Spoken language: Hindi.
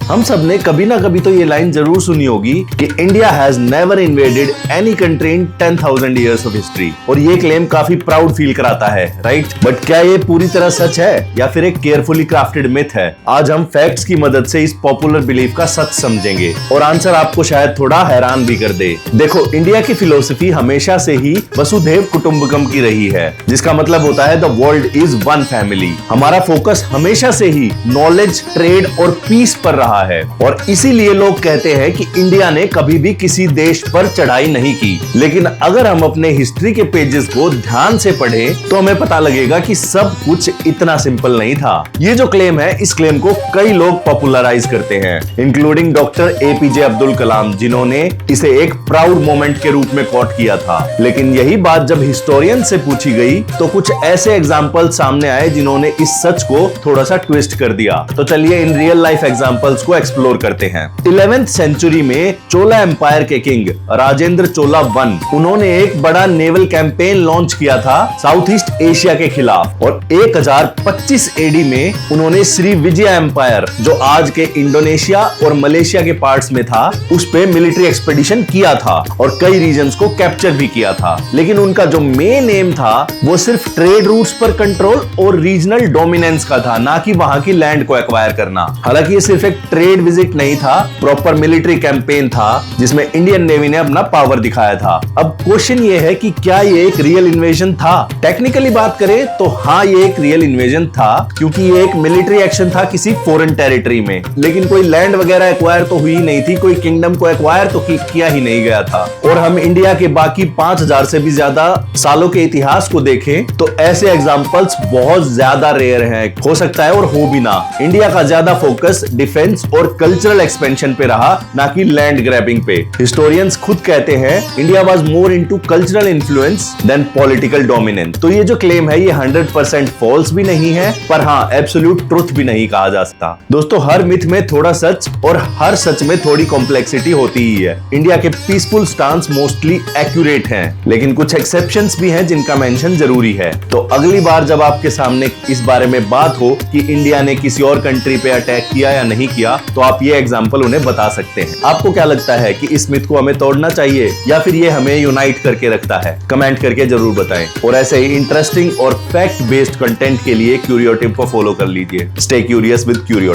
हम सब ने कभी ना कभी तो ये लाइन जरूर सुनी होगी कि India has never invaded any country in 10,000 years of history, और ये क्लेम काफी प्राउड फील कराता है, राइट? बट क्या ये पूरी तरह सच है या फिर एक केयरफुली क्राफ्टेड मिथ है? आज हम फैक्ट्स की मदद से इस पॉपुलर बिलीफ का सच समझेंगे और आंसर आपको शायद थोड़ा हैरान भी कर दे। देखो, इंडिया की फिलोसफी हमेशा से ही वसुधैव कुटुंबकम की रही है, जिसका मतलब होता है the world is one family. हमारा फोकस हमेशा से ही नॉलेज, ट्रेड और पीस पर रहा है, और इसीलिए लोग कहते हैं कि इंडिया ने कभी भी किसी देश पर चढ़ाई नहीं की। लेकिन अगर हम अपने हिस्ट्री के पेजेस को ध्यान से पढ़ें तो हमें पता लगेगा कि सब कुछ इतना सिंपल नहीं था। ये जो क्लेम है, इस क्लेम को कई लोग पॉपुलराइज करते हैं, including doctor APJ Abdul Kalam, जिन्होंने इसे एक प्राउड मोमेंट के रूप में कोट किया था। लेकिन यही बात जब हिस्टोरियन से पूछी गई तो कुछ ऐसे एग्जाम्पल सामने आए जिन्होंने इस सच को थोड़ा सा ट्विस्ट कर दिया। तो चलिए इन रियल लाइफ एग्जाम्पल्स को एक्सप्लोर करते हैं। 11th सेंचुरी में चोला एम्पायर के किंग राजेंद्र चोला वन, उन्होंने एक बड़ा नेवल कैंपेन लॉन्च किया था साउथ ईस्ट एशिया के खिलाफ, और 1025 एडी में उन्होंने श्री विजय एम्पायर, जो आज के इंडोनेशिया और मलेशिया के पार्ट्स में था, उस पे मिलिट्री एक्सपेडिशन किया था और कई रीजन्स को कैप्चर भी किया था। लेकिन उनका जो मेन एम था वो सिर्फ ट्रेड रूट्स पर कंट्रोल और रीजनल डोमिनेंस का था, ना कि वहां की लैंड को एक्वायर करना। हालांकि ये सिर्फ एक ट्रेड विजिट नहीं था, प्रॉपर मिलिट्री कैंपेन था जिसमें इंडियन नेवी ने अपना पावर दिखाया था। अब क्वेश्चन ये है कि क्या ये एक रियल इन्वेजन था? टेक्निकली बात करें तो हाँ, ये एक रियल इन्वेजन था, क्योंकि ये एक मिलिट्री एक्शन था किसी फॉरेन टेरिटरी में। लेकिन कोई लैंड वगैरह एक्वायर तो हुई नहीं थी, कोई किंगडम को एक्वायर तो किया ही नहीं गया था। और हम इंडिया के बाकी 5000 से भी ज्यादा सालों के इतिहास को देखें तो ऐसे एग्जाम्पल्स बहुत ज्यादा रेयर हैं। हो सकता है और हो भी ना। इंडिया का ज्यादा फोकस डिफेंस और कल्चरल एक्सपेंशन पे रहा, ना कि लैंड ग्रैबिंग पे। हिस्टोरियंस खुद कहते हैं India was more into cultural influence than political dominance. तो ये जो क्लेम है ये 100% फॉल्स भी नहीं है, पर हाँ, एब्सोल्यूट ट्रुथ भी नहीं कहा जा सकता। दोस्तों, हर मिथ में थोड़ा सच और हर सच में थोड़ी कॉम्प्लेक्सिटी होती ही है। इंडिया के पीसफुल स्टांस मोस्टली एक्यूरेट हैं, लेकिन कुछ एक्सेप्शंस भी हैं जिनका मेंशन जरूरी है। तो अगली बार जब आपके सामने इस बारे में बात हो कि इंडिया ने किसी और कंट्री पे अटैक किया या नहीं किया, तो आप ये एग्जांपल उन्हें बता सकते हैं। आपको क्या लगता है कि इस मिथ को हमें तोड़ना चाहिए या फिर ये हमें यूनाइट करके रखता है? कमेंट करके जरूर बताएं। और ऐसे ही इंटरेस्टिंग और फैक्ट बेस्ड कंटेंट के लिए क्यूरियो टिप को फॉलो कर लीजिए। Stay curious with curio.